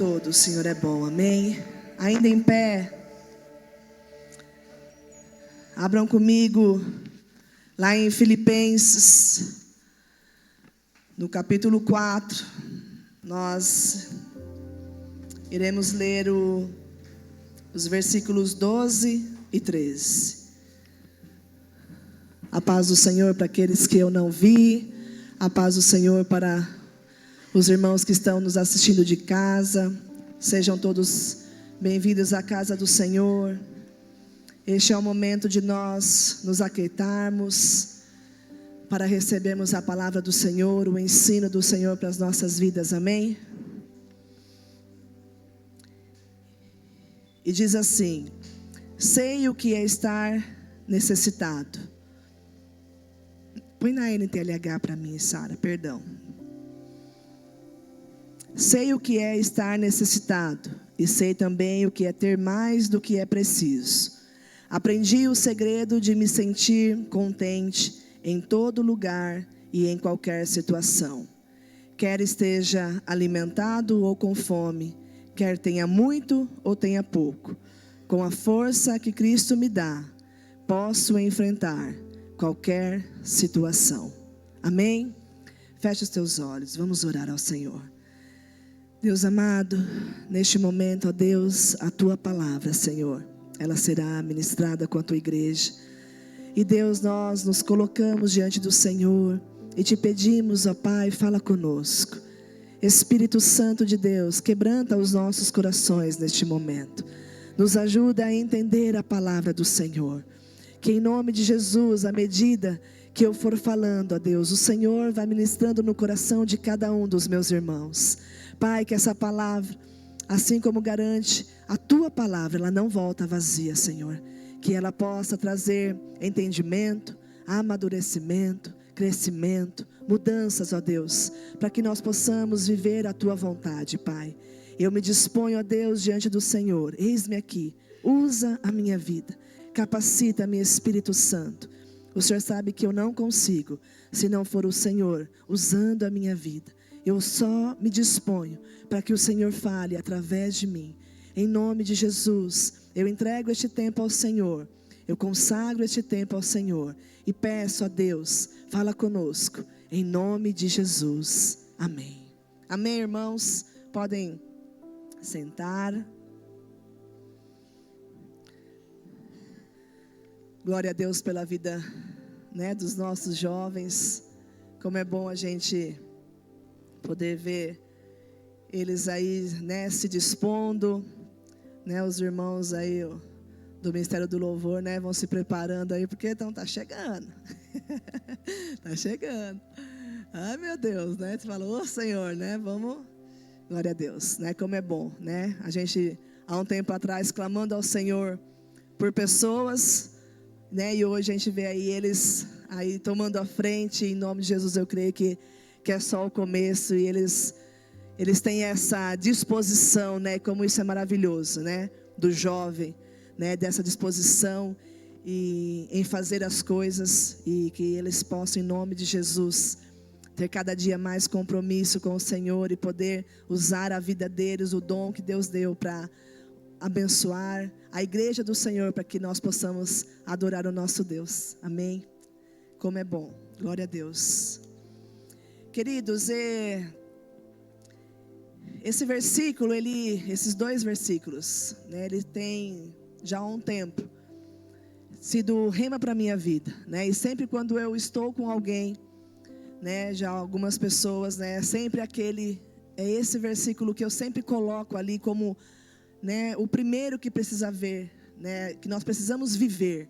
Todo o Senhor é bom, amém? Ainda em pé, abram comigo lá em Filipenses, no capítulo 4, nós iremos ler os versículos 12 e 13. A paz do Senhor para aqueles que eu não vi, a paz do Senhor para os irmãos que estão nos assistindo de casa. Sejam todos bem-vindos à casa do Senhor. Este é o momento de nós nos aquietarmos para recebermos a palavra do Senhor, o ensino do Senhor para as nossas vidas, amém? E diz assim: sei o que é estar necessitado. Põe na NTLH para mim, Sara, perdão. Sei o que é estar necessitado, e sei também o que é ter mais do que é preciso. Aprendi o segredo de me sentir contente em todo lugar e em qualquer situação. Quer esteja alimentado ou com fome, quer tenha muito ou tenha pouco. Com a força que Cristo me dá, posso enfrentar qualquer situação. Amém? Feche os teus olhos, vamos orar ao Senhor. Deus amado, neste momento, ó Deus, a Tua palavra, Senhor, ela será ministrada com a Tua igreja. E Deus, nós nos colocamos diante do Senhor e Te pedimos, ó Pai, fala conosco. Espírito Santo de Deus, quebranta os nossos corações neste momento. Nos ajuda a entender a palavra do Senhor. Que em nome de Jesus, à medida que eu for falando, ó Deus, o Senhor vai ministrando no coração de cada um dos meus irmãos. Pai, que essa palavra, assim como garante a Tua palavra, ela não volta vazia, Senhor. Que ela possa trazer entendimento, amadurecimento, crescimento, mudanças, ó Deus, para que nós possamos viver a Tua vontade, Pai. Eu me disponho, ó Deus, diante do Senhor. Eis-me aqui, usa a minha vida, capacita-me, Espírito Santo. O Senhor sabe que eu não consigo, se não for o Senhor usando a minha vida. Eu só me disponho para que o Senhor fale através de mim. Em nome de Jesus, eu entrego este tempo ao Senhor. Eu consagro este tempo ao Senhor. E peço a Deus, fala conosco. Em nome de Jesus. Amém. Amém, irmãos? Podem sentar. Glória a Deus pela vida, dos nossos jovens. Como é bom a gente poder ver eles aí, se dispondo, os irmãos aí do Ministério do Louvor, vão se preparando aí, porque então tá chegando, tá chegando, ai meu Deus, você fala, ô Senhor, vamos, glória a Deus, como é bom, a gente, há um tempo atrás, clamando ao Senhor por pessoas, e hoje a gente vê aí eles aí tomando a frente. Em nome de Jesus, eu creio que é só o começo, e eles têm essa disposição, como isso é maravilhoso, do jovem, dessa disposição em fazer as coisas, e que eles possam, em nome de Jesus, ter cada dia mais compromisso com o Senhor, e poder usar a vida deles, o dom que Deus deu para abençoar a igreja do Senhor, para que nós possamos adorar o nosso Deus, amém? Como é bom, glória a Deus. Queridos, esse versículo, esses dois versículos, ele tem já há um tempo sido rema para a minha vida, e sempre quando eu estou com alguém, já algumas pessoas, sempre esse versículo que eu sempre coloco ali como, o primeiro que precisa ver, que nós precisamos viver,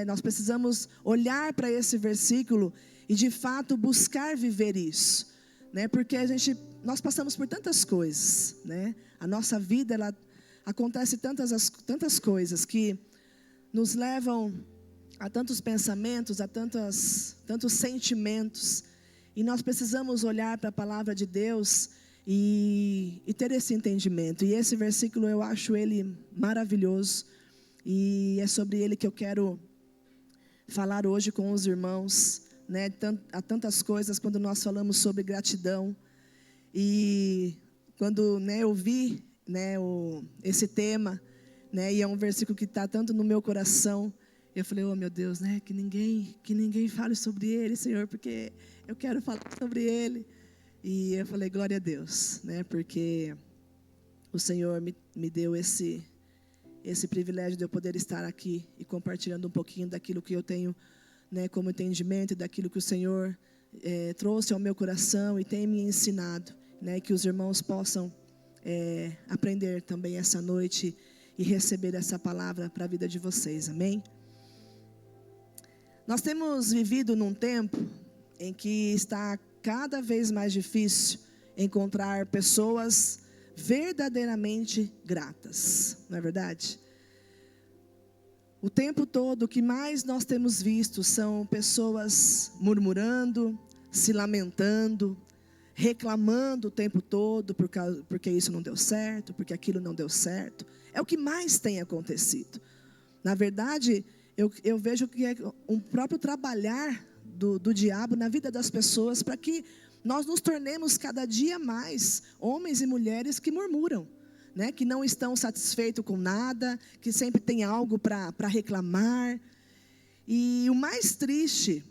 nós precisamos olhar para esse versículo e de fato buscar viver isso, porque nós passamos por tantas coisas, a nossa vida, ela acontece tantas coisas que nos levam a tantos pensamentos, a tantos sentimentos, e nós precisamos olhar para a palavra de Deus e ter esse entendimento. E esse versículo eu acho ele maravilhoso, e é sobre ele que eu quero falar hoje com os irmãos, Há tantas coisas quando nós falamos sobre gratidão, e quando, né, eu vi, né, esse tema, né, e é um versículo que está tanto no meu coração, eu falei, oh meu Deus, né, que ninguém fale sobre ele, Senhor, porque eu quero falar sobre ele. E eu falei, glória a Deus, né, porque o Senhor me deu esse privilégio de eu poder estar aqui e compartilhando um pouquinho daquilo que eu tenho, né, como entendimento, e daquilo que o Senhor trouxe ao meu coração e tem me ensinado, né, que os irmãos possam aprender também essa noite e receber essa palavra para a vida de vocês, amém? Nós temos vivido num tempo em que está cada vez mais difícil encontrar pessoas verdadeiramente gratas, não é verdade? O tempo todo, o que mais nós temos visto são pessoas murmurando, se lamentando, reclamando o tempo todo porque isso não deu certo, porque aquilo não deu certo. É o que mais tem acontecido. Na verdade, eu vejo que é um próprio trabalhar do diabo na vida das pessoas para que nós nos tornemos cada dia mais homens e mulheres que murmuram, né? Que não estão satisfeitos com nada, que sempre tem algo para reclamar. E o mais triste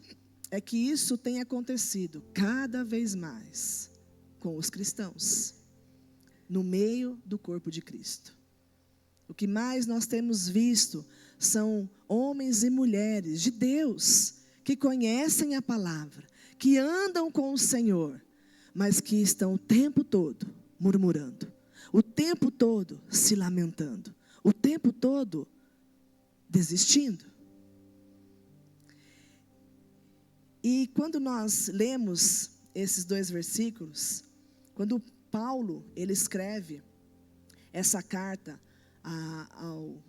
é que isso tem acontecido cada vez mais com os cristãos, no meio do corpo de Cristo. O que mais nós temos visto são homens e mulheres de Deus, que conhecem a palavra, que andam com o Senhor, mas que estão o tempo todo murmurando, o tempo todo se lamentando, o tempo todo desistindo. E quando nós lemos esses 2 versículos, quando Paulo ele escreve essa carta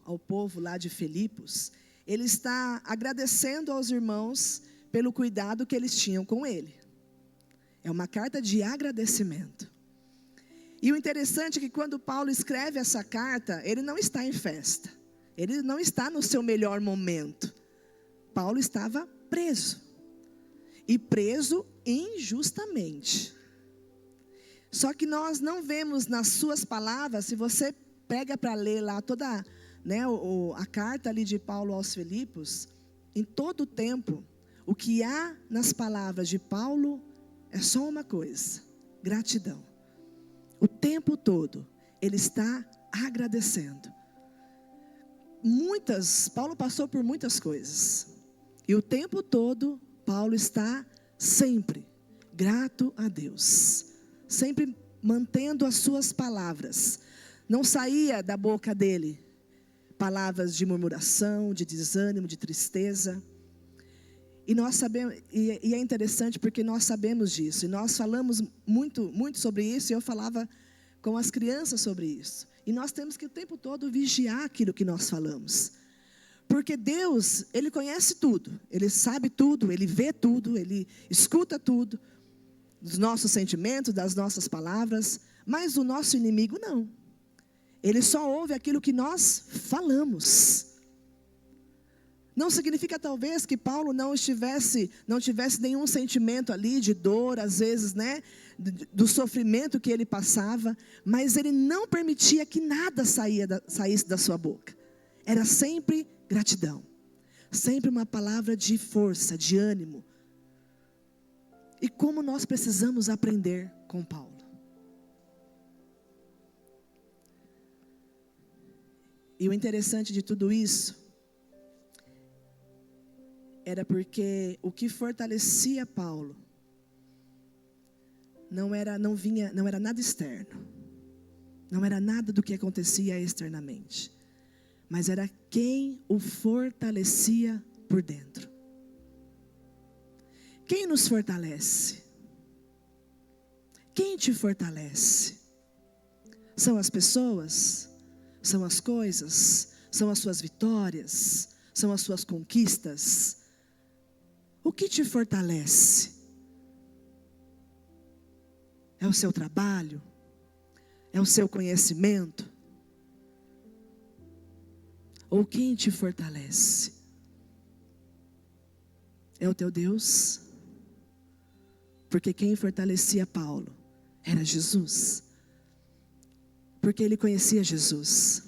ao povo lá de Filipos, ele está agradecendo aos irmãos pelo cuidado que eles tinham com ele. É uma carta de agradecimento. E o interessante é que quando Paulo escreve essa carta, ele não está em festa, ele não está no seu melhor momento. Paulo estava preso, e preso injustamente. Só que nós não vemos nas suas palavras, se você pega para ler lá toda, né, a carta ali de Paulo aos Filipos, em todo o tempo, o que há nas palavras de Paulo é só uma coisa: gratidão. O tempo todo ele está agradecendo. Paulo passou por muitas coisas, e o tempo todo Paulo está sempre grato a Deus, sempre mantendo as suas palavras. Não saía da boca dele palavras de murmuração, de desânimo, de tristeza. E nós sabemos, e é interessante porque nós sabemos disso, e nós falamos muito sobre isso, e eu falava com as crianças sobre isso. E nós temos que o tempo todo vigiar aquilo que nós falamos. Porque Deus, Ele conhece tudo, Ele sabe tudo, Ele vê tudo, Ele escuta tudo, dos nossos sentimentos, das nossas palavras, mas o nosso inimigo não. Ele só ouve aquilo que nós falamos. Não significa talvez que Paulo não tivesse nenhum sentimento ali de dor, às vezes, né, do sofrimento que ele passava, mas ele não permitia que nada saísse da sua boca. Era sempre gratidão, sempre uma palavra de força, de ânimo. E como nós precisamos aprender com Paulo. E o interessante de tudo isso era porque o que fortalecia Paulo não era nada externo, não era nada do que acontecia externamente, mas era quem o fortalecia por dentro. Quem nos fortalece? Quem te fortalece? São as pessoas? São as coisas? São as suas vitórias? São as suas conquistas? O que te fortalece? É o seu trabalho? É o seu conhecimento? Ou quem te fortalece? É o teu Deus? Porque quem fortalecia Paulo era Jesus. Porque ele conhecia Jesus.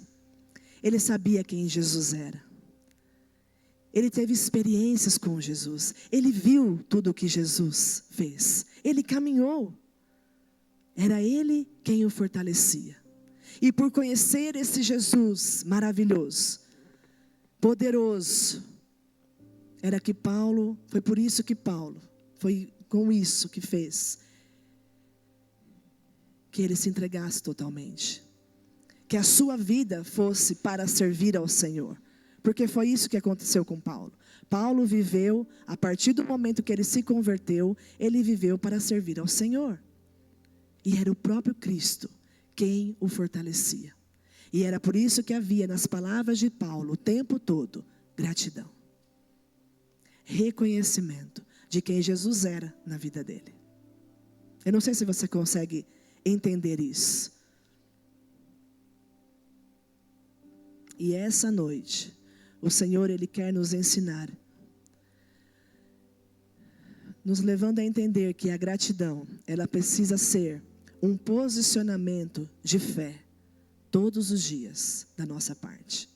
Ele sabia quem Jesus era. Ele teve experiências com Jesus. Ele viu tudo o que Jesus fez. Ele caminhou. Era ele quem o fortalecia. E por conhecer esse Jesus maravilhoso, poderoso, foi por isso que Paulo, foi com isso que fez que ele se entregasse totalmente. Que a sua vida fosse para servir ao Senhor. Porque foi isso que aconteceu com Paulo. Paulo viveu, a partir do momento que ele se converteu, ele viveu para servir ao Senhor. E era o próprio Cristo quem o fortalecia. E era por isso que havia nas palavras de Paulo o tempo todo gratidão. Reconhecimento de quem Jesus era na vida dele. Eu não sei se você consegue entender isso. E essa noite, o Senhor, Ele quer nos ensinar, nos levando a entender que a gratidão, ela precisa ser um posicionamento de fé, todos os dias, da nossa parte.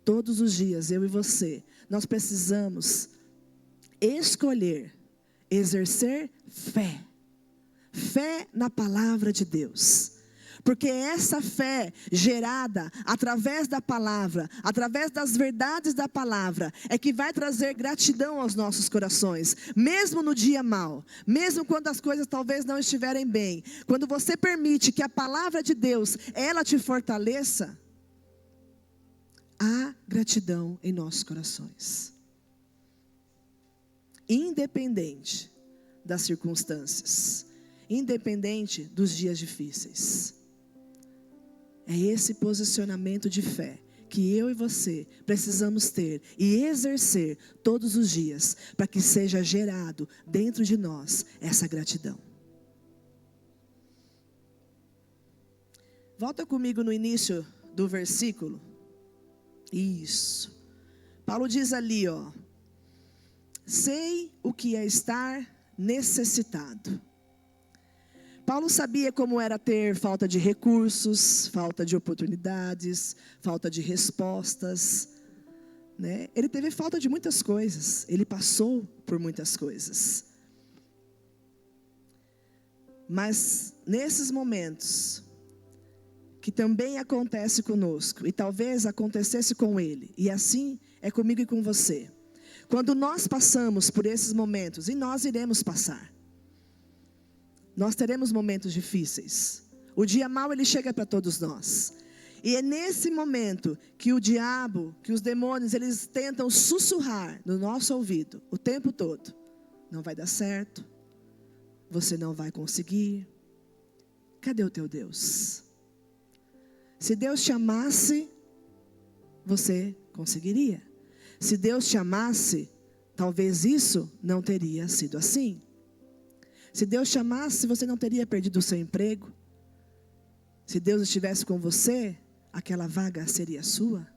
Todos os dias, eu e você, nós precisamos escolher, exercer fé. Fé na palavra de Deus. Porque essa fé gerada através da palavra, através das verdades da palavra, é que vai trazer gratidão aos nossos corações. Mesmo no dia mau, mesmo quando as coisas talvez não estiverem bem. Quando você permite que a palavra de Deus, ela te fortaleça, há gratidão em nossos corações. Independente das circunstâncias, independente dos dias difíceis. É esse posicionamento de fé que eu e você precisamos ter e exercer todos os dias, para que seja gerado dentro de nós essa gratidão. Volta comigo no início do versículo. Isso. Paulo diz ali, sei o que é estar necessitado. Paulo sabia como era ter falta de recursos, falta de oportunidades, falta de respostas, né? Ele teve falta de muitas coisas, ele passou por muitas coisas. Mas nesses momentos, que também acontece conosco, e talvez acontecesse com ele, e assim é comigo e com você. Quando nós passamos por esses momentos, e nós iremos passar, nós teremos momentos difíceis. O dia mau, ele chega para todos nós. E é nesse momento que o diabo, que os demônios, eles tentam sussurrar no nosso ouvido o tempo todo. Não vai dar certo. Você não vai conseguir. Cadê o teu Deus? Se Deus te amasse, você conseguiria. Se Deus te amasse, talvez isso não teria sido assim. Se Deus te amasse, você não teria perdido o seu emprego. Se Deus estivesse com você, aquela vaga seria sua.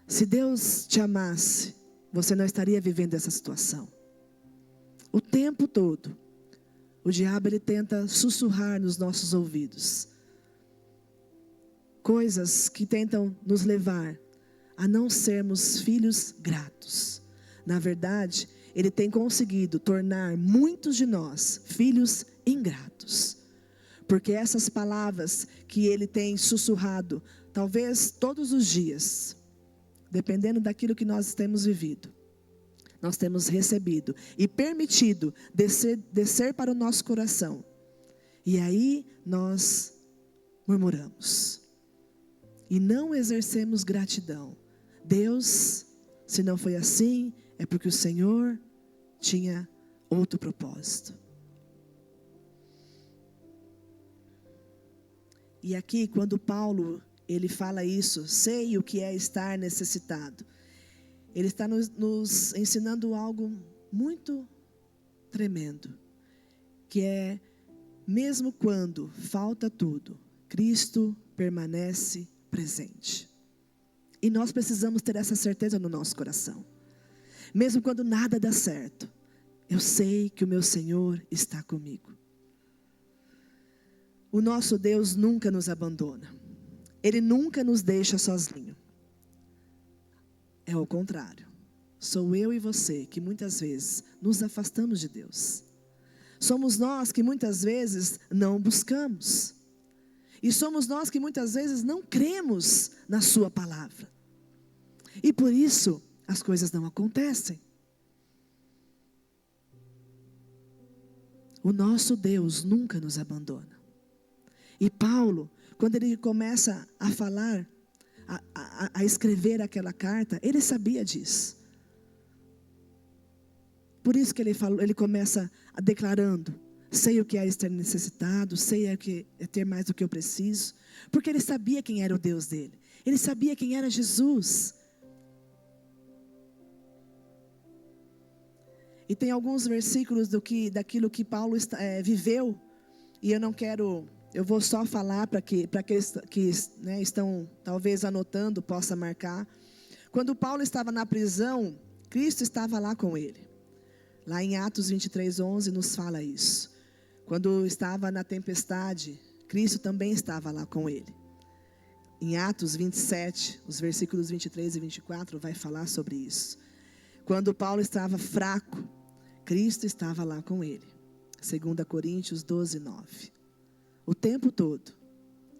Se Deus te amasse, você não estaria vivendo essa situação. O tempo todo, o diabo, ele tenta sussurrar nos nossos ouvidos coisas que tentam nos levar a não sermos filhos gratos. Na verdade, ele tem conseguido tornar muitos de nós filhos ingratos. Porque essas palavras que ele tem sussurrado, talvez todos os dias, dependendo daquilo que nós temos vivido, nós temos recebido e permitido descer para o nosso coração. E aí nós murmuramos. E não exercemos gratidão. Deus, se não foi assim, é porque o Senhor tinha outro propósito. E aqui, quando Paulo, ele fala isso, sei o que é estar necessitado. Ele está nos ensinando algo muito tremendo. Que é, mesmo quando falta tudo, Cristo permanece presente. E nós precisamos ter essa certeza no nosso coração. Mesmo quando nada dá certo, eu sei que o meu Senhor está comigo. O nosso Deus nunca nos abandona. Ele nunca nos deixa sozinho. É o contrário. Sou eu e você que muitas vezes nos afastamos de Deus. Somos nós que muitas vezes não buscamos. E somos nós que muitas vezes não cremos na sua palavra. E por isso as coisas não acontecem. O nosso Deus nunca nos abandona. E Paulo, quando ele começa a falar, a escrever aquela carta, ele sabia disso. Por isso que ele começa declarando: sei o que é estar necessitado, sei o que é ter mais do que eu preciso. Porque ele sabia quem era o Deus dele. Ele sabia quem era Jesus. E tem alguns versículos daquilo que Paulo viveu. E eu vou só falar para aqueles que estão talvez anotando, possa marcar. Quando Paulo estava na prisão, Cristo estava lá com ele. Lá em Atos 23:11 nos fala isso. Quando estava na tempestade, Cristo também estava lá com ele. Em Atos 27, os versículos 23 e 24 vai falar sobre isso. Quando Paulo estava fraco, Cristo estava lá com ele. 2 Coríntios 12:9. O tempo todo.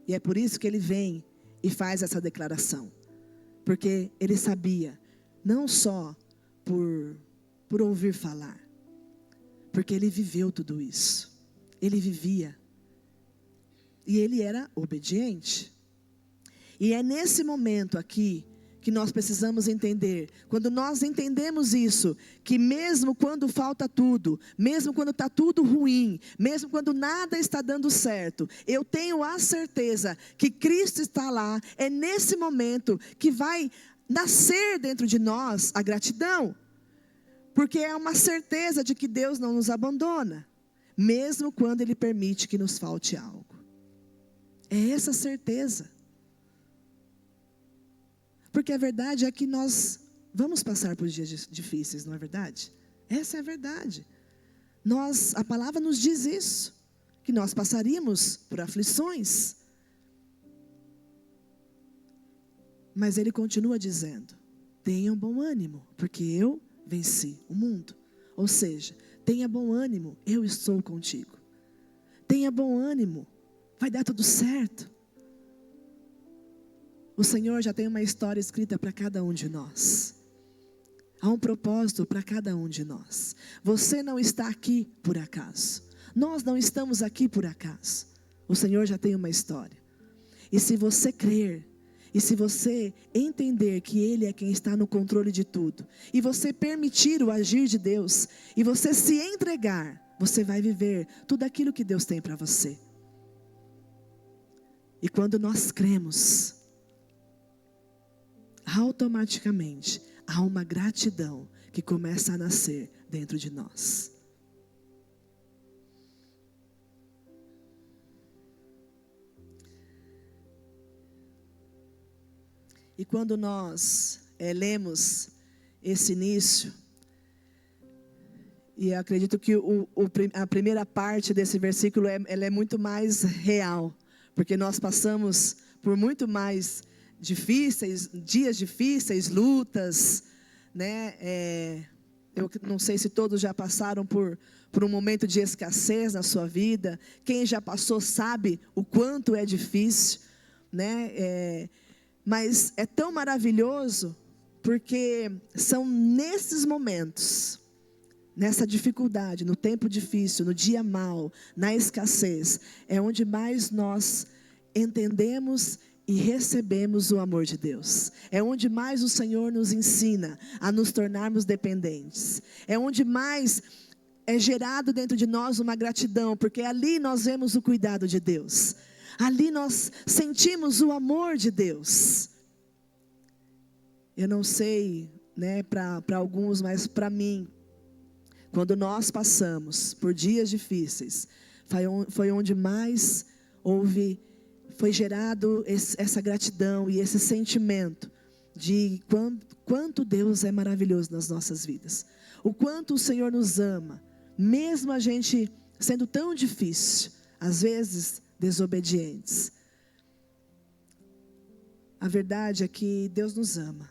E é por isso que ele vem e faz essa declaração. Porque ele sabia, não só por ouvir falar, porque ele viveu tudo isso. Ele vivia. E ele era obediente. E é nesse momento aqui que nós precisamos entender. Quando nós entendemos isso, que mesmo quando falta tudo, mesmo quando está tudo ruim, mesmo quando nada está dando certo, eu tenho a certeza que Cristo está lá. É nesse momento que vai nascer dentro de nós a gratidão. Porque é uma certeza de que Deus não nos abandona, mesmo quando Ele permite que nos falte algo. É essa certeza. Porque a verdade é que nós vamos passar por dias difíceis, não é verdade? Essa é a verdade. A palavra nos diz isso, que nós passaríamos por aflições. Mas Ele continua dizendo: tenham bom ânimo, porque eu venci o mundo. Ou seja, tenha bom ânimo, eu estou contigo. Tenha bom ânimo, vai dar tudo certo. O Senhor já tem uma história escrita para cada um de nós. Há um propósito para cada um de nós. Você não está aqui por acaso. Nós não estamos aqui por acaso. O Senhor já tem uma história. E se você crer, e se você entender que Ele é quem está no controle de tudo, e você permitir o agir de Deus, e você se entregar, você vai viver tudo aquilo que Deus tem para você. E quando nós cremos, automaticamente há uma gratidão que começa a nascer dentro de nós. E quando nós lemos esse início, e eu acredito que a primeira parte desse versículo ela é muito mais real, porque nós passamos por muito mais dias difíceis, lutas, né? Eu não sei se todos já passaram por um momento de escassez na sua vida. Quem já passou sabe o quanto é difícil, né? Mas é tão maravilhoso, porque são nesses momentos, nessa dificuldade, no tempo difícil, no dia mau, na escassez, é onde mais nós entendemos e recebemos o amor de Deus. É onde mais o Senhor nos ensina a nos tornarmos dependentes. É onde mais é gerado dentro de nós uma gratidão, porque ali nós vemos o cuidado de Deus. Ali nós sentimos o amor de Deus. Eu não sei, né, para alguns, mas para mim, quando nós passamos por dias difíceis, foi onde mais foi gerado essa gratidão e esse sentimento de quanto Deus é maravilhoso nas nossas vidas. O quanto o Senhor nos ama, mesmo a gente sendo tão difícil. Às vezes desobedientes. A verdade é que Deus nos ama.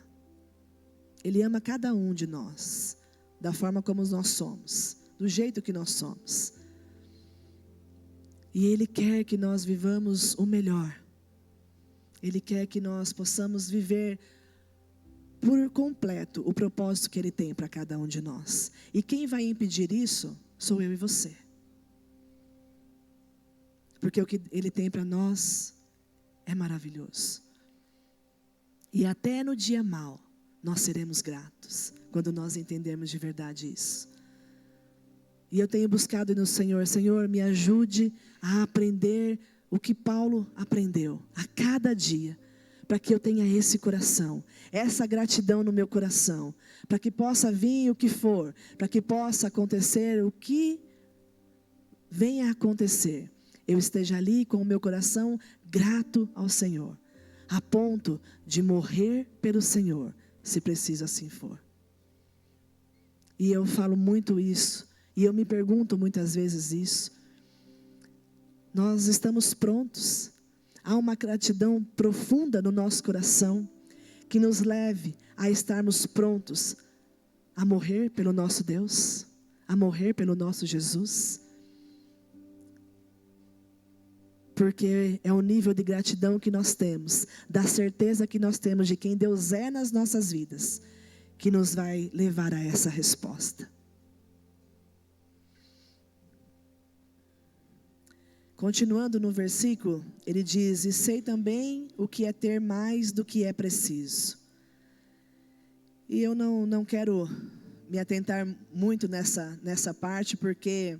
Ele ama cada um de nós, da forma como nós somos, do jeito que nós somos. E Ele quer que nós vivamos o melhor. Ele quer que nós possamos viver por completo o propósito que Ele tem para cada um de nós. E quem vai impedir isso sou eu e você. Porque o que Ele tem para nós é maravilhoso. E até no dia mau, nós seremos gratos, quando nós entendermos de verdade isso. E eu tenho buscado no Senhor, Senhor, me ajude a aprender o que Paulo aprendeu, a cada dia, para que eu tenha esse coração, essa gratidão no meu coração, para que possa vir o que for, para que possa acontecer o que venha a acontecer, eu esteja ali com o meu coração grato ao Senhor, a ponto de morrer pelo Senhor, se preciso assim for. E eu falo muito isso, e eu me pergunto muitas vezes isso. Nós estamos prontos? Há uma gratidão profunda no nosso coração, que nos leve a estarmos prontos a morrer pelo nosso Deus, a morrer pelo nosso Jesus? Porque é o nível de gratidão que nós temos, da certeza que nós temos de quem Deus é nas nossas vidas, que nos vai levar a essa resposta. Continuando no versículo, ele diz: e sei também o que é ter mais do que é preciso. E eu não quero me atentar muito nessa parte, porque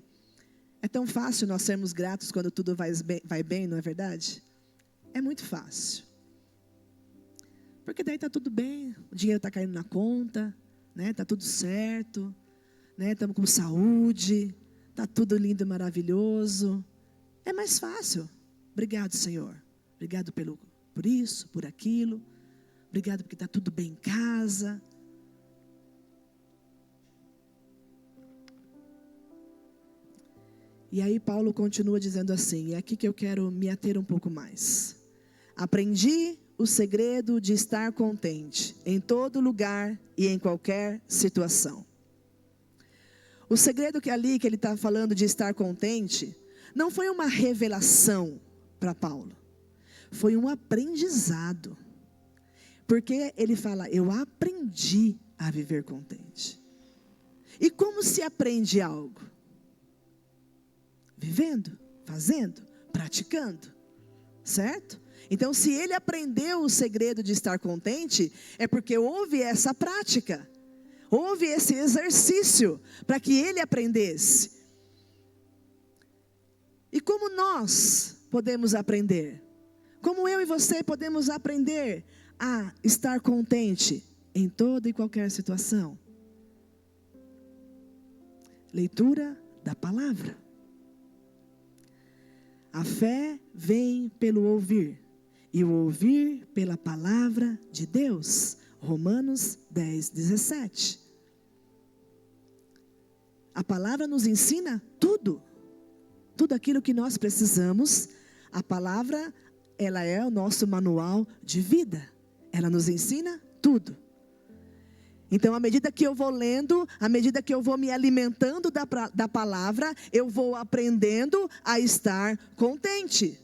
é tão fácil nós sermos gratos quando tudo vai bem, não é verdade? É muito fácil. Porque daí está tudo bem, o dinheiro está caindo na conta, né? Está tudo certo, né? Estamos com saúde, está tudo lindo e maravilhoso. É mais fácil. Obrigado, Senhor. Obrigado por isso, por aquilo. Obrigado porque está tudo bem em casa. E aí Paulo continua dizendo assim, é aqui que eu quero me ater um pouco mais. Aprendi o segredo de estar contente em todo lugar e em qualquer situação. O segredo que ele está falando de estar contente, não foi uma revelação para Paulo. Foi um aprendizado. Porque ele fala, eu aprendi a viver contente. E como se aprende algo? Vivendo, fazendo, praticando, certo? Então, se ele aprendeu o segredo de estar contente, é porque houve essa prática, houve esse exercício, para que ele aprendesse. E como nós podemos aprender? Como eu e você podemos aprender a estar contente em toda e qualquer situação? Leitura da palavra. A fé vem pelo ouvir, e o ouvir pela palavra de Deus. Romanos 10, 17. A palavra nos ensina tudo. Tudo aquilo que nós precisamos. A palavra, ela é o nosso manual de vida. Ela nos ensina tudo. Então, à medida que eu vou lendo, à medida que eu vou me alimentando da palavra, eu vou aprendendo a estar contente,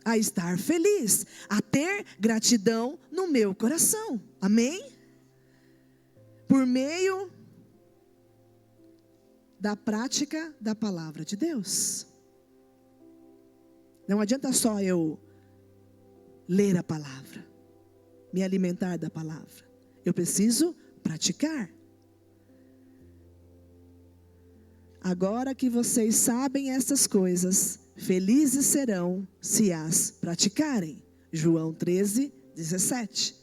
a estar feliz, a ter gratidão no meu coração. Amém? Por meio da prática da palavra de Deus. Não adianta só eu ler a palavra, me alimentar da palavra. Eu preciso praticar. Agora que vocês sabem essas coisas, felizes serão se as praticarem. João 13, 17.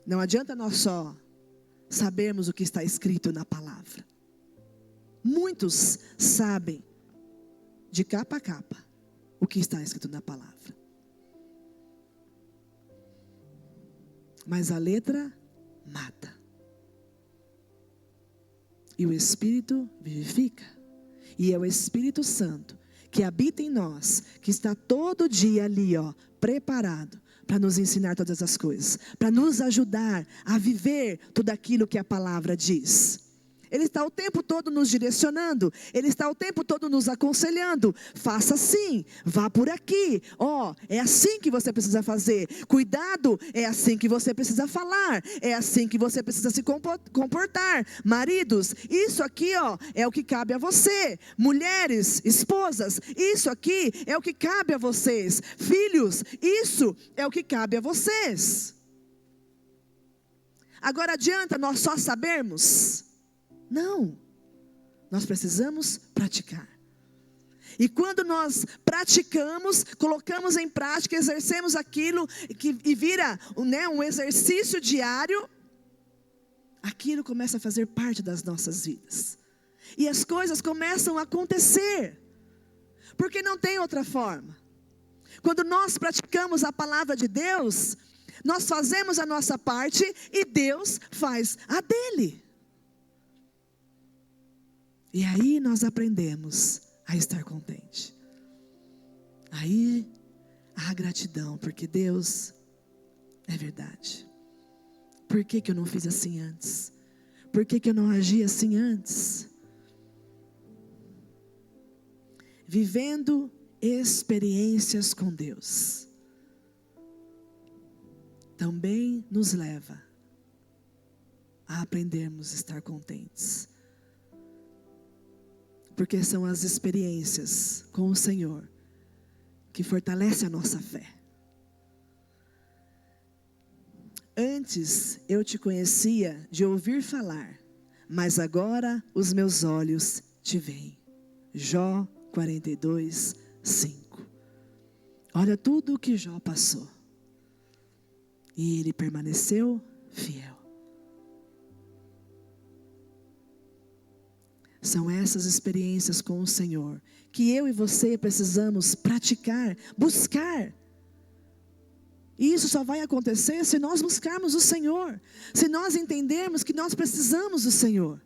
Não adianta nós só sabermos o que está escrito na palavra. Muitos sabem, de capa a capa, o que está escrito na palavra. Mas a letra mata. E o Espírito vivifica. E é o Espírito Santo que habita em nós, que está todo dia ali, preparado para nos ensinar todas as coisas, para nos ajudar a viver tudo aquilo que a palavra diz. Ele está o tempo todo nos direcionando, Ele está o tempo todo nos aconselhando. Faça assim, vá por aqui, é assim que você precisa fazer. Cuidado, é assim que você precisa falar, é assim que você precisa se comportar. Maridos, isso aqui é o que cabe a você. Mulheres, esposas, isso aqui é o que cabe a vocês. Filhos, isso é o que cabe a vocês. Agora adianta nós só sabermos? Não, nós precisamos praticar. E quando nós praticamos, colocamos em prática, exercemos aquilo e vira um exercício diário, aquilo começa a fazer parte das nossas vidas. E as coisas começam a acontecer, porque não tem outra forma. Quando nós praticamos a palavra de Deus, nós fazemos a nossa parte e Deus faz a dele. E aí nós aprendemos a estar contente. Aí há gratidão, porque Deus é verdade. Por que eu não fiz assim antes? Por que eu não agi assim antes? Vivendo experiências com Deus também nos leva a aprendermos a estar contentes. Porque são as experiências com o Senhor que fortalecem a nossa fé. Antes eu te conhecia de ouvir falar, mas agora os meus olhos te veem. Jó 42, 5. Olha tudo o que Jó passou. E ele permaneceu fiel. São essas experiências com o Senhor que eu e você precisamos praticar, buscar. E isso só vai acontecer se nós buscarmos o Senhor, se nós entendermos que nós precisamos do Senhor.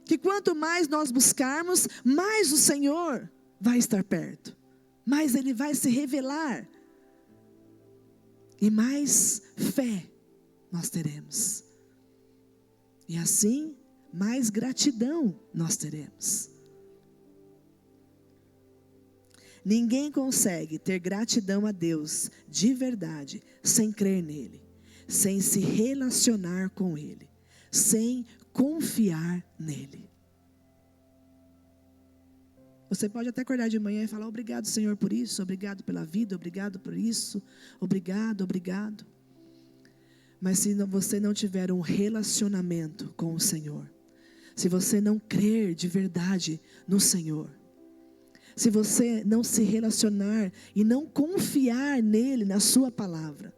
Que quanto mais nós buscarmos, mais o Senhor vai estar perto, mais Ele vai se revelar, e mais fé nós teremos. E assim, mais gratidão nós teremos. Ninguém consegue ter gratidão a Deus de verdade sem crer nele, sem se relacionar com ele, sem confiar nele. Você pode até acordar de manhã e falar: obrigado, Senhor, por isso, obrigado pela vida, obrigado por isso, obrigado, obrigado. Mas se você não tiver um relacionamento com o Senhor, se você não crer de verdade no Senhor, se você não se relacionar e não confiar nele, na sua palavra,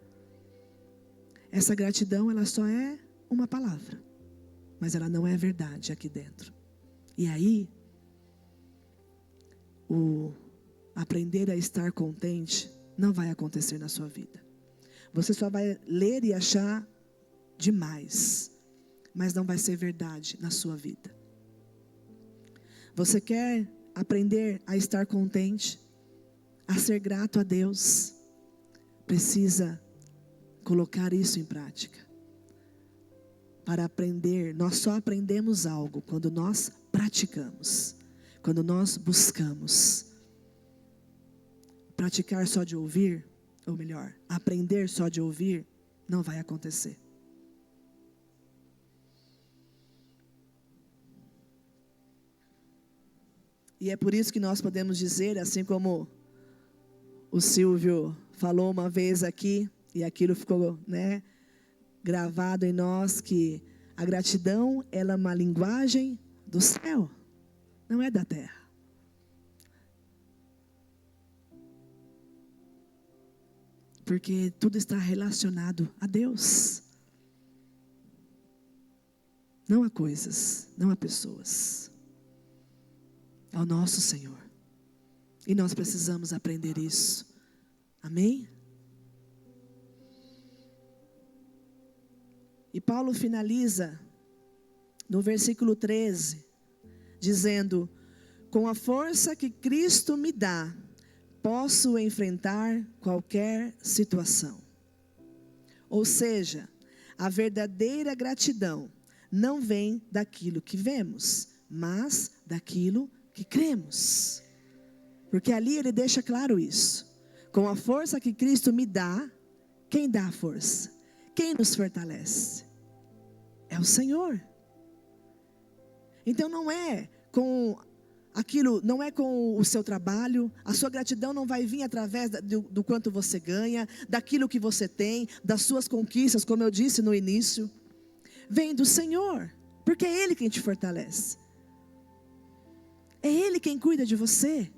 essa gratidão ela só é uma palavra, mas ela não é verdade aqui dentro. E aí, o aprender a estar contente não vai acontecer na sua vida. Você só vai ler e achar demais, mas não vai ser verdade na sua vida. Você quer aprender a estar contente, a ser grato a Deus, precisa colocar isso em prática. Para aprender, nós só aprendemos algo quando nós praticamos, quando nós buscamos. Praticar só de ouvir, ou melhor, aprender só de ouvir, não vai acontecer. E é por isso que nós podemos dizer, assim como o Silvio falou uma vez aqui, e aquilo ficou, gravado em nós, que a gratidão ela é uma linguagem do céu, não é da terra. Porque tudo está relacionado a Deus, não a coisas, não a pessoas, ao nosso Senhor. E nós precisamos aprender isso. Amém? E Paulo finaliza no versículo 13, dizendo: Com a força que Cristo me dá, posso enfrentar qualquer situação. Ou seja, a verdadeira gratidão não vem daquilo que vemos, mas daquilo que cremos. Porque ali ele deixa claro isso. Com a força que Cristo me dá, quem dá a força? Quem nos fortalece? É o Senhor. Então não é com aquilo, não é com o seu trabalho. A sua gratidão não vai vir através do quanto você ganha, daquilo que você tem, das suas conquistas, como eu disse no início. Vem do Senhor, porque é Ele quem te fortalece. É Ele quem cuida de você.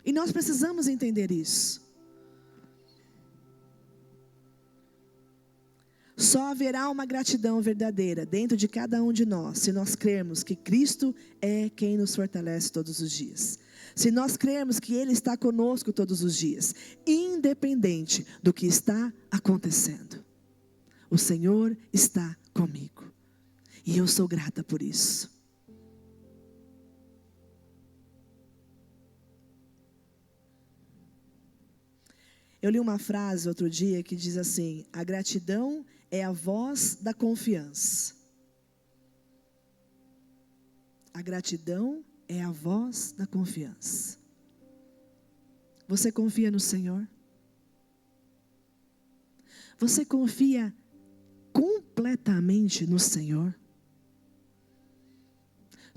E nós precisamos entender isso. Só haverá uma gratidão verdadeira dentro de cada um de nós, se nós crermos que Cristo é quem nos fortalece todos os dias. Se nós crermos que Ele está conosco todos os dias, independente do que está acontecendo. O Senhor está comigo. E eu sou grata por isso. Eu li uma frase outro dia que diz assim: a gratidão é a voz da confiança. A gratidão é a voz da confiança. Você confia no Senhor? Você confia completamente no Senhor?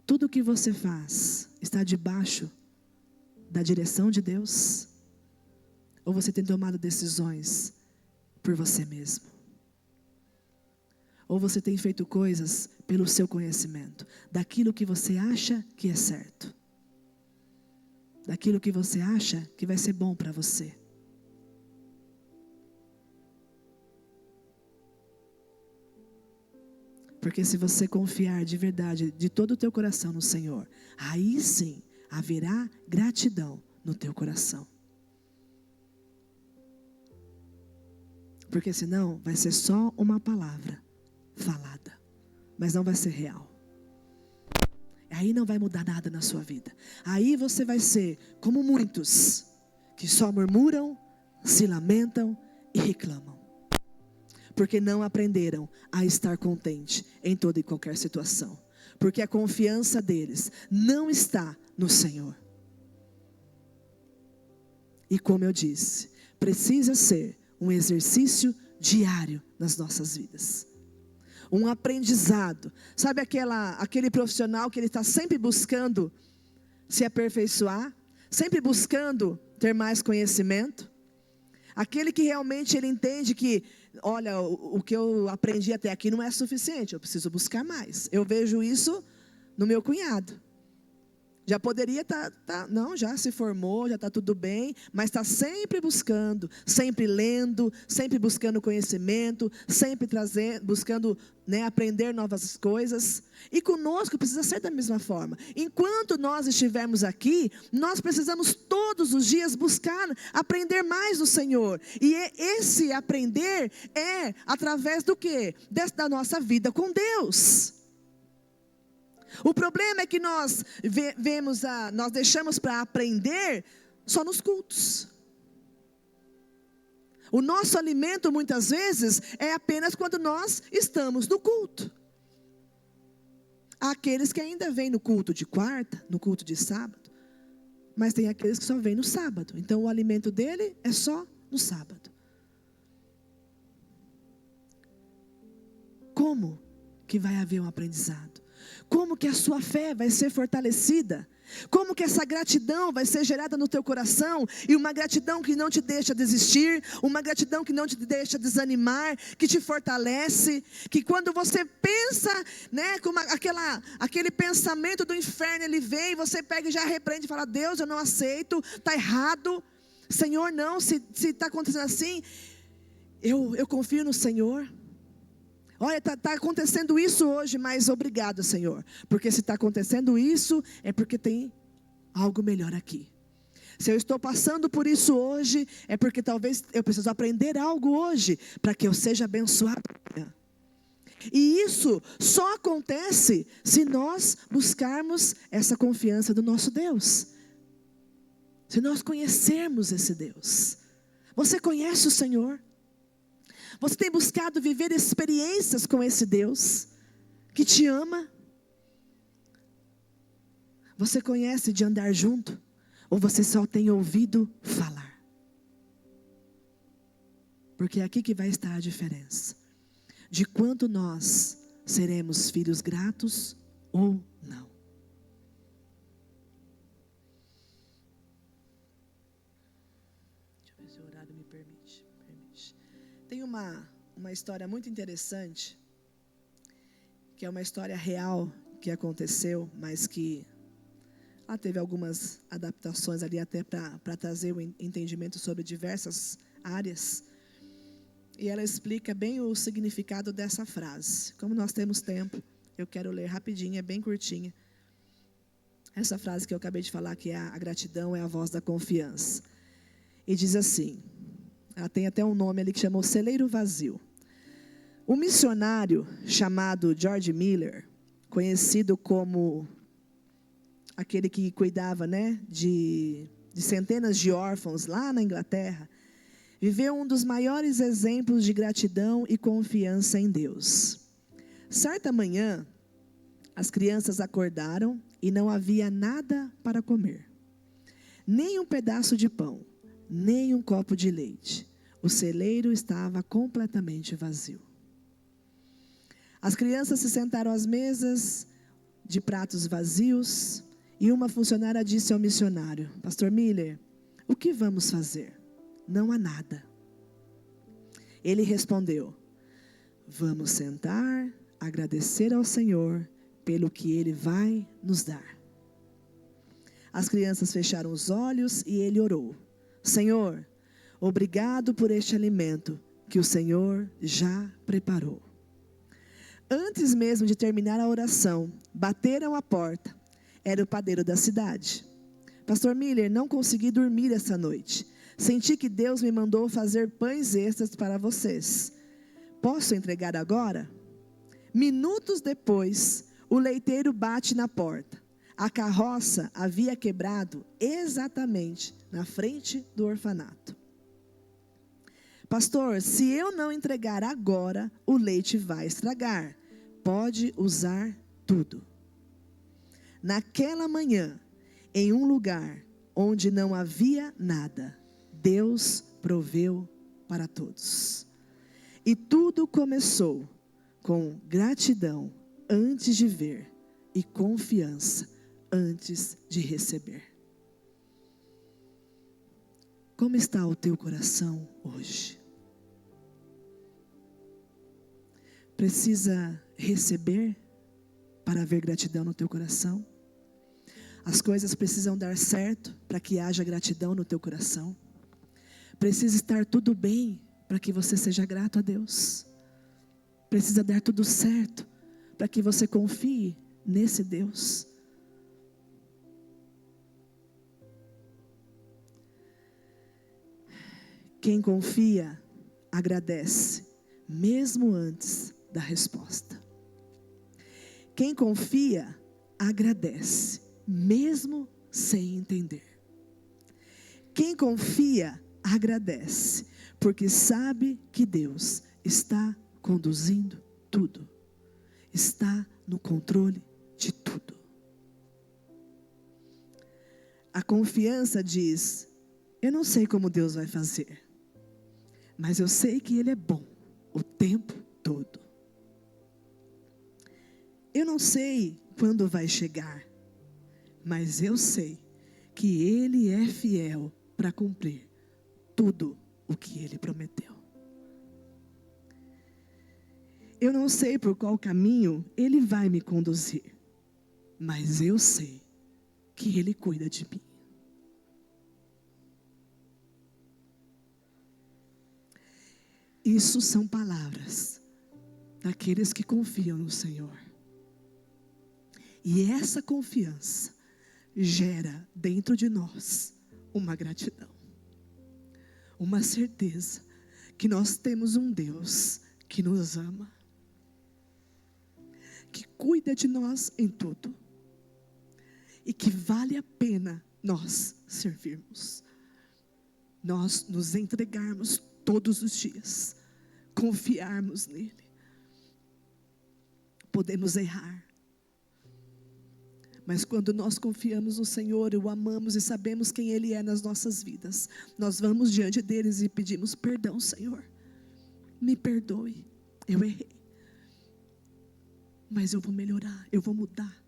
Tudo o que você faz está debaixo da direção de Deus? Ou você tem tomado decisões por você mesmo? Ou você tem feito coisas pelo seu conhecimento, daquilo que você acha que é certo, daquilo que você acha que vai ser bom para você? Porque se você confiar de verdade, de todo o teu coração no Senhor, aí sim haverá gratidão no teu coração. Porque senão vai ser só uma palavra falada, mas não vai ser real. Aí não vai mudar nada na sua vida. Aí você vai ser como muitos que só murmuram, se lamentam e reclamam. Porque não aprenderam a estar contente em toda e qualquer situação. Porque a confiança deles não está no Senhor. E como eu disse, precisa ser um exercício diário nas nossas vidas. Um aprendizado. Sabe aquele profissional que ele está sempre buscando se aperfeiçoar? Sempre buscando ter mais conhecimento? Aquele que realmente ele entende que, olha, o que eu aprendi até aqui não é suficiente, eu preciso buscar mais. Eu vejo isso no meu cunhado. Já poderia não, já se formou, já está tudo bem, mas está sempre buscando, sempre lendo, sempre buscando conhecimento, sempre buscando, aprender novas coisas. E conosco precisa ser da mesma forma. Enquanto nós estivermos aqui, nós precisamos todos os dias buscar aprender mais do Senhor. E esse aprender é através do quê? Da nossa vida com Deus. O problema é que nós nós deixamos para aprender só nos cultos. O nosso alimento muitas vezes é apenas quando nós estamos no culto. Há aqueles que ainda vêm no culto de quarta, no culto de sábado, mas tem aqueles que só vêm no sábado. Então o alimento dele é só no sábado. Como que vai haver um aprendizado? Como que a sua fé vai ser fortalecida? Como que essa gratidão vai ser gerada no teu coração? E uma gratidão que não te deixa desistir, uma gratidão que não te deixa desanimar, que te fortalece, que quando você pensa, como aquele pensamento do inferno, ele vem, você pega e já repreende e fala: Deus, eu não aceito, está errado, Senhor, não, se está acontecendo assim, eu confio no Senhor. Olha, está acontecendo isso hoje, mas obrigado, Senhor. Porque se está acontecendo isso, é porque tem algo melhor aqui. Se eu estou passando por isso hoje, é porque talvez eu preciso aprender algo hoje, para que eu seja abençoado. E isso só acontece se nós buscarmos essa confiança do nosso Deus. Se nós conhecermos esse Deus. Você conhece o Senhor? Você tem buscado viver experiências com esse Deus que te ama? Você conhece de andar junto? Ou você só tem ouvido falar? Porque é aqui que vai estar a diferença. De quanto nós seremos filhos gratos ou não. Deixa eu ver se o horário me permite. Tem uma história muito interessante, que é uma história real que aconteceu, mas que ela teve algumas adaptações ali até para trazer o entendimento sobre diversas áreas. E ela explica bem o significado dessa frase. Como nós temos tempo, eu quero ler rapidinho, é bem curtinha. Essa frase que eu acabei de falar, que é a gratidão é a voz da confiança. E diz assim, ela tem até um nome ali que chama o celeiro vazio. Um missionário chamado George Miller, conhecido como aquele que cuidava, de centenas de órfãos lá na Inglaterra, viveu um dos maiores exemplos de gratidão e confiança em Deus. Certa manhã, as crianças acordaram e não havia nada para comer. Nem um pedaço de pão, nem um copo de leite. O celeiro estava completamente vazio. As crianças se sentaram às mesas de pratos vazios e uma funcionária disse ao missionário: Pastor Miller, o que vamos fazer? Não há nada. Ele respondeu: vamos sentar, agradecer ao Senhor pelo que Ele vai nos dar. As crianças fecharam os olhos e ele orou: Senhor, obrigado por este alimento que o Senhor já preparou. Antes mesmo de terminar a oração, bateram a porta. Era o padeiro da cidade. Pastor Miller, não consegui dormir essa noite. Senti que Deus me mandou fazer pães extras para vocês. Posso entregar agora? Minutos depois, o leiteiro bate na porta. A carroça havia quebrado exatamente na frente do orfanato. Pastor, se eu não entregar agora, o leite vai estragar. Pode usar tudo. Naquela manhã, em um lugar onde não havia nada, Deus proveu para todos. E tudo começou com gratidão antes de ver e confiança antes de receber. Como está o teu coração hoje? Precisa receber para haver gratidão no teu coração? As coisas precisam dar certo para que haja gratidão no teu coração? Precisa estar tudo bem para que você seja grato a Deus? Precisa dar tudo certo para que você confie nesse Deus? Quem confia, agradece, mesmo antes da resposta. Quem confia, agradece, mesmo sem entender. Quem confia, agradece, porque sabe que Deus está conduzindo tudo, está no controle de tudo. A confiança diz: eu não sei como Deus vai fazer, mas eu sei que Ele é bom o tempo todo. Eu não sei quando vai chegar, mas eu sei que Ele é fiel para cumprir tudo o que Ele prometeu. Eu não sei por qual caminho Ele vai me conduzir, mas eu sei que Ele cuida de mim. Isso são palavras daqueles que confiam no Senhor. E essa confiança gera dentro de nós uma gratidão, uma certeza que nós temos um Deus que nos ama. cuida de nós em tudo. E que vale a pena nós servirmos. Nós nos entregarmos todos os dias. Confiarmos nele. Podemos errar. Mas quando nós confiamos no Senhor, o amamos e sabemos quem Ele é nas nossas vidas, nós vamos diante deles e pedimos perdão, Senhor. Me perdoe, eu errei. Mas eu vou melhorar, eu vou mudar.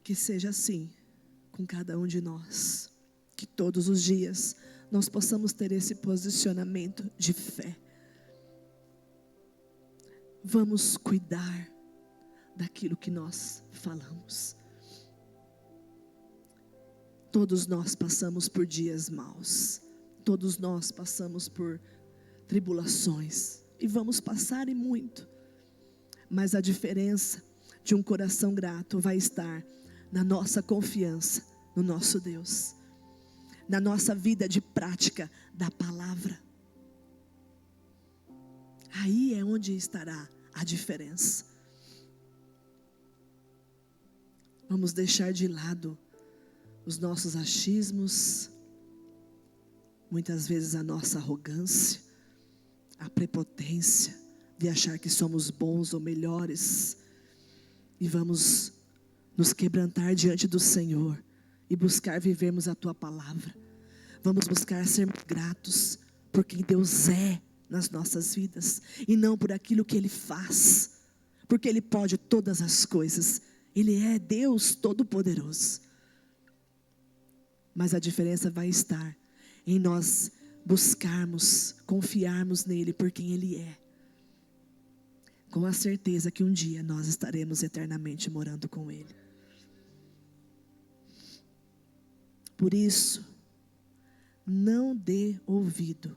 Que seja assim com cada um de nós. Que todos os dias nós possamos ter esse posicionamento de fé. Vamos cuidar daquilo que nós falamos. Todos nós passamos por dias maus. Todos nós passamos por tribulações. E vamos passar e muito. Mas a diferença de um coração grato vai estar na nossa confiança no nosso Deus. Na nossa vida de prática da palavra. Aí é onde estará a diferença. Vamos deixar de lado os nossos achismos, muitas vezes a nossa arrogância, a prepotência de achar que somos bons ou melhores, e vamos nos quebrantar diante do Senhor e buscar vivermos a Tua palavra. Vamos buscar sermos gratos por quem Deus é nas nossas vidas, e não por aquilo que Ele faz, porque Ele pode todas as coisas. Ele é Deus Todo-Poderoso. Mas a diferença vai estar em nós buscarmos, confiarmos nele por quem Ele é, com a certeza que um dia nós estaremos eternamente morando com Ele. Por isso, não dê ouvido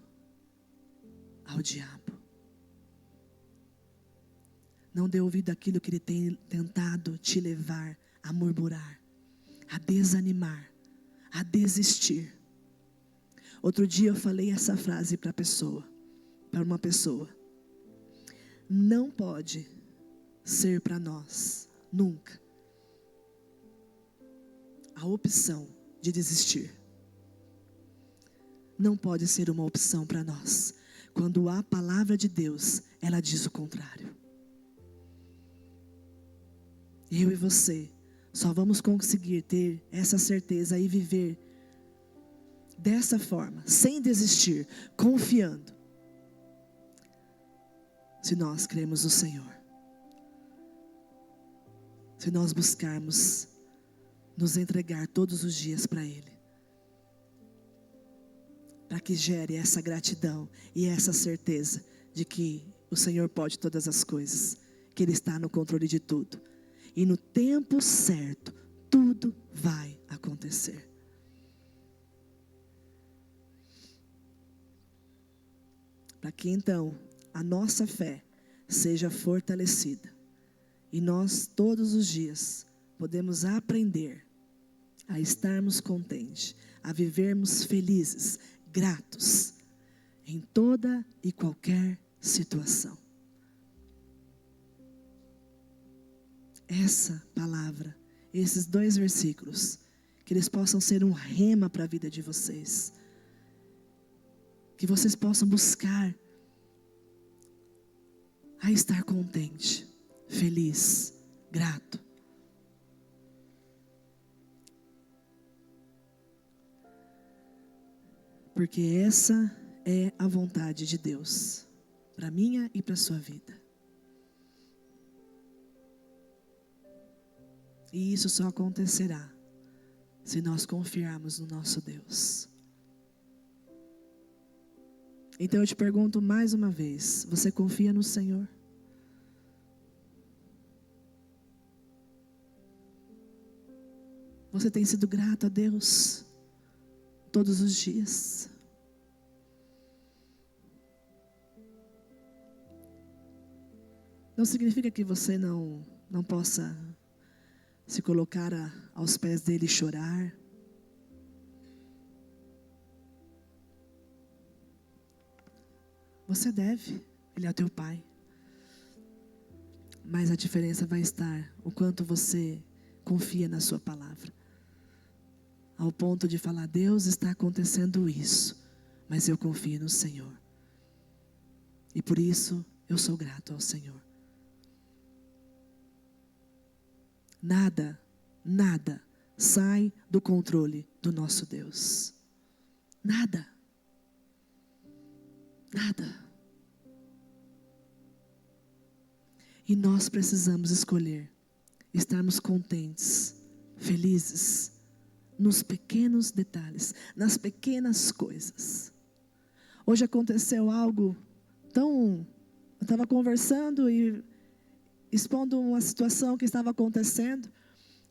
ao diabo. Não dê ouvido àquilo que ele tem tentado te levar a murmurar, a desanimar, a desistir. Outro dia eu falei essa frase para uma pessoa. Não pode ser para nós, nunca, a opção de desistir. Não pode ser uma opção para nós, quando a palavra de Deus, ela diz o contrário. Eu e você só vamos conseguir ter essa certeza e viver dessa forma, sem desistir, confiando, se nós cremos no Senhor. Se nós buscarmos nos entregar todos os dias para Ele, para que gere essa gratidão e essa certeza de que o Senhor pode todas as coisas, que Ele está no controle de tudo, e no tempo certo tudo vai acontecer. Para que então a nossa fé seja fortalecida e nós todos os dias podemos aprender a estarmos contentes, a vivermos felizes, gratos em toda e qualquer situação. Essa palavra, esses 2 versículos, que eles possam ser um rema para a vida de vocês, que vocês possam buscar a estar contente, feliz, grato. Porque essa é a vontade de Deus, para a minha e para a sua vida. E isso só acontecerá se nós confiarmos no nosso Deus. Então eu te pergunto mais uma vez, você confia no Senhor? Você tem sido grato a Deus todos os dias? Não significa que você não possa se colocar aos pés dele e chorar. Você deve, Ele é o teu Pai. Mas a diferença vai estar o quanto você confia na sua palavra. Ao ponto de falar, Deus, está acontecendo isso, mas eu confio no Senhor. E por isso eu sou grato ao Senhor. Nada sai do controle do nosso Deus. Nada. E nós precisamos escolher estarmos contentes, felizes, nos pequenos detalhes, nas pequenas coisas. Hoje aconteceu algo tão... Eu estava conversando e expondo uma situação que estava acontecendo,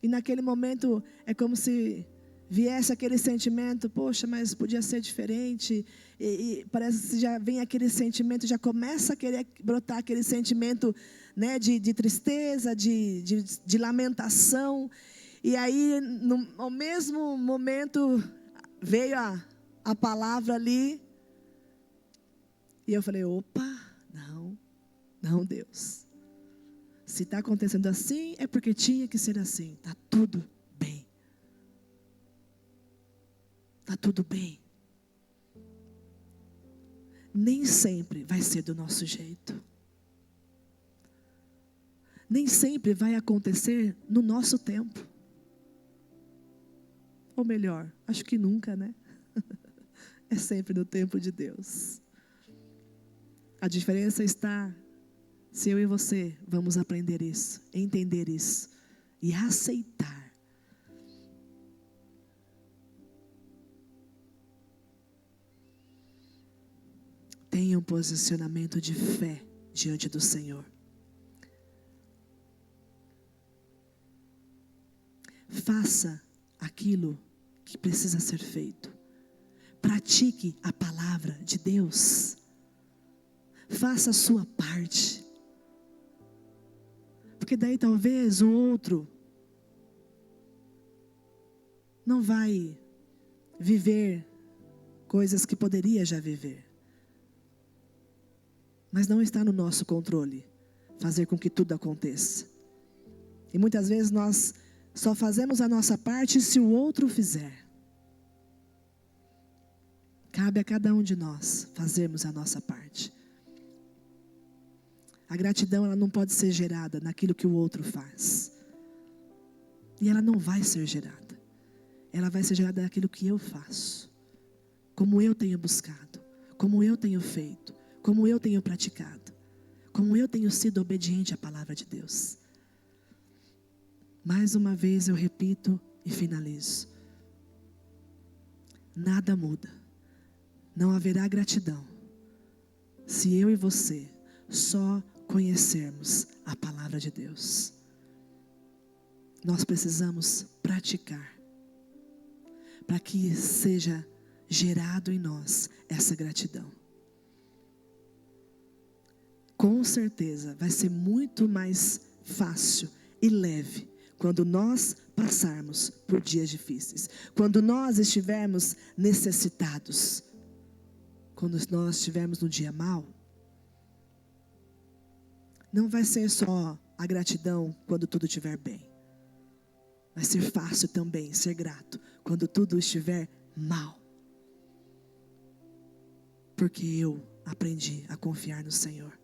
e naquele momento é como se viesse aquele sentimento, poxa, mas podia ser diferente, e parece que já vem aquele sentimento, já começa a querer brotar aquele sentimento, né, de tristeza, de lamentação, e aí ao mesmo momento veio a palavra ali, e eu falei, opa, não Deus, se está acontecendo assim, é porque tinha que ser assim, está tudo bem. Está tudo bem. Nem sempre vai ser do nosso jeito. Nem sempre vai acontecer no nosso tempo. Ou melhor, acho que nunca, né? É sempre no tempo de Deus. A diferença está se eu e você vamos aprender isso, entender isso e aceitar. Tenha um posicionamento de fé diante do Senhor. Faça aquilo que precisa ser feito. Pratique a palavra de Deus. Faça a sua parte. Porque daí talvez o outro não vai viver coisas que poderia já viver. Mas não está no nosso controle fazer com que tudo aconteça. E muitas vezes nós só fazemos a nossa parte se o outro fizer. Cabe a cada um de nós fazermos a nossa parte. A gratidão, ela não pode ser gerada naquilo que o outro faz. E ela não vai ser gerada. Ela vai ser gerada naquilo que eu faço. Como eu tenho buscado. Como eu tenho feito. Como eu tenho praticado. Como eu tenho sido obediente à palavra de Deus. Mais uma vez eu repito e finalizo. Nada muda. Não haverá gratidão se eu e você só conhecermos a palavra de Deus. Nós precisamos praticar para que seja gerado em nós essa gratidão. Com certeza vai ser muito mais fácil e leve quando nós passarmos por dias difíceis, quando nós estivermos necessitados, quando nós estivermos no dia mau. Não vai ser só a gratidão quando tudo estiver bem. Vai ser fácil também ser grato quando tudo estiver mal. Porque eu aprendi a confiar no Senhor.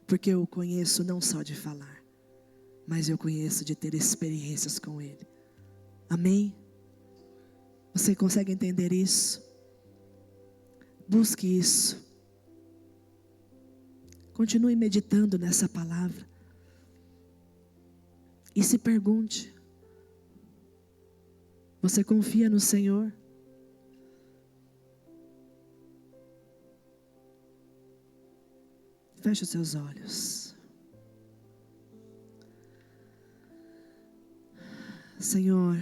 Porque eu o conheço não só de falar, mas eu conheço de ter experiências com Ele. Amém? Você consegue entender isso? Busque isso. Continue meditando nessa palavra. E se pergunte: você confia no Senhor? Feche os seus olhos. Senhor,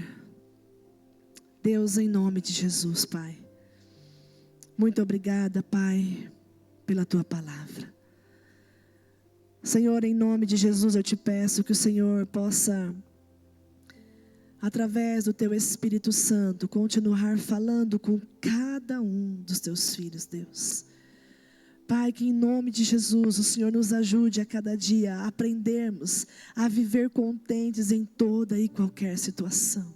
Deus, em nome de Jesus, Pai. Muito obrigada, Pai, pela Tua palavra. Senhor, em nome de Jesus, eu te peço que o Senhor possa, através do Teu Espírito Santo, continuar falando com cada um dos Teus filhos, Deus. Pai, que em nome de Jesus o Senhor nos ajude a cada dia a aprendermos a viver contentes em toda e qualquer situação.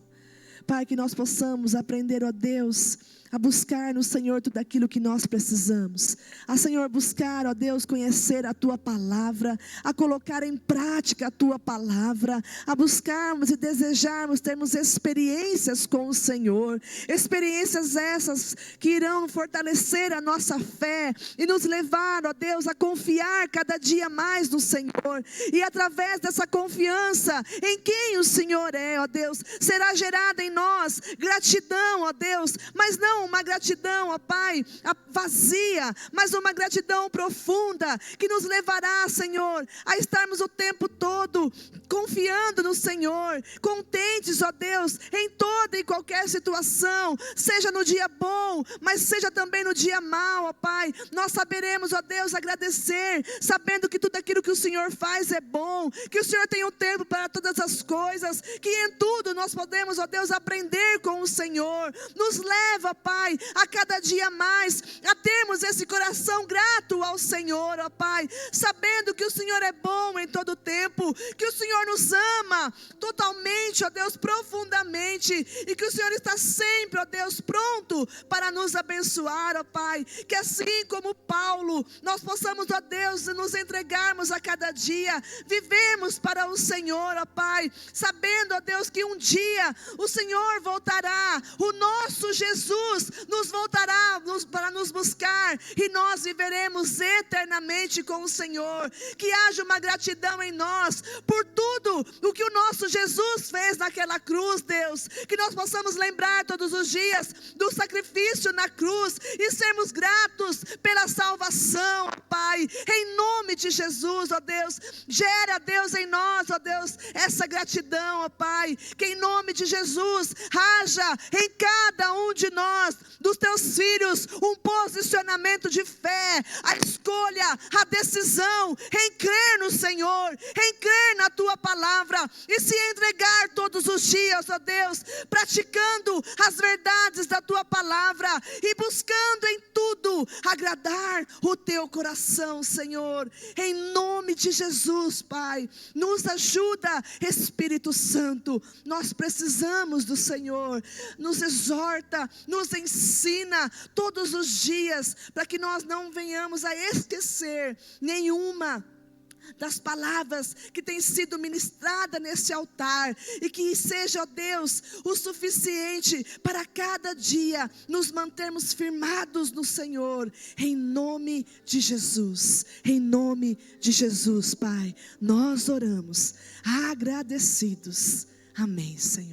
Pai, que nós possamos aprender, ó Deus, a buscar no Senhor tudo aquilo que nós precisamos. A Senhor buscar, ó Deus, conhecer a Tua Palavra, a colocar em prática a Tua Palavra, a buscarmos e desejarmos termos experiências com o Senhor. Experiências essas que irão fortalecer a nossa fé e nos levar, ó Deus, a confiar cada dia mais no Senhor. E através dessa confiança em quem o Senhor é, ó Deus, será gerada em nós gratidão, ó Deus, mas não uma gratidão, ó Pai, vazia, mas uma gratidão profunda, que nos levará, Senhor, a estarmos o tempo todo confiando no Senhor, contentes, ó Deus, em toda e qualquer situação, seja no dia bom, mas seja também no dia mau, ó Pai. Nós saberemos, ó Deus, agradecer, sabendo que tudo aquilo que o Senhor faz é bom, que o Senhor tem um tempo para todas as coisas, que em tudo nós podemos, ó Deus, aprender com o Senhor. Nos leva, Pai, a cada dia mais a termos esse coração grato ao Senhor, ó Pai, sabendo que o Senhor é bom em todo tempo, que o Senhor nos ama totalmente, ó Deus, profundamente, e que o Senhor está sempre, ó Deus, pronto para nos abençoar, ó Pai. Que assim como Paulo, nós possamos, ó Deus, nos entregarmos a cada dia, vivemos para o Senhor, ó Pai, sabendo, ó Deus, que um dia o Senhor voltará, o nosso Jesus nos voltará para nos buscar, e nós viveremos eternamente com o Senhor. Que haja uma gratidão em nós por tudo o que o nosso Jesus fez naquela cruz, Deus, que nós possamos lembrar todos os dias do sacrifício na cruz e sermos gratos pela salvação, Pai, em nome de Jesus, ó Deus. Gera, Deus, em nós, ó Deus, essa gratidão, ó Pai, que em nome de Jesus haja em cada um de nós, dos teus filhos, um posicionamento de fé, a escolha, a decisão em crer no Senhor, em crer na Tua Palavra e se entregar todos os dias, ó Deus, praticando as verdades da Tua Palavra e buscando em tudo agradar o Teu coração, Senhor, em nome de Jesus, Pai. Nos ajuda, Espírito Santo, nós precisamos do Senhor. Nos exorta, nos ensina todos os dias, para que nós não venhamos a esquecer nenhuma das palavras que tem sido ministrada nesse altar, e que seja, ó Deus, o suficiente para cada dia nos mantermos firmados no Senhor, em nome de Jesus, em nome de Jesus, Pai, nós oramos agradecidos, amém, Senhor.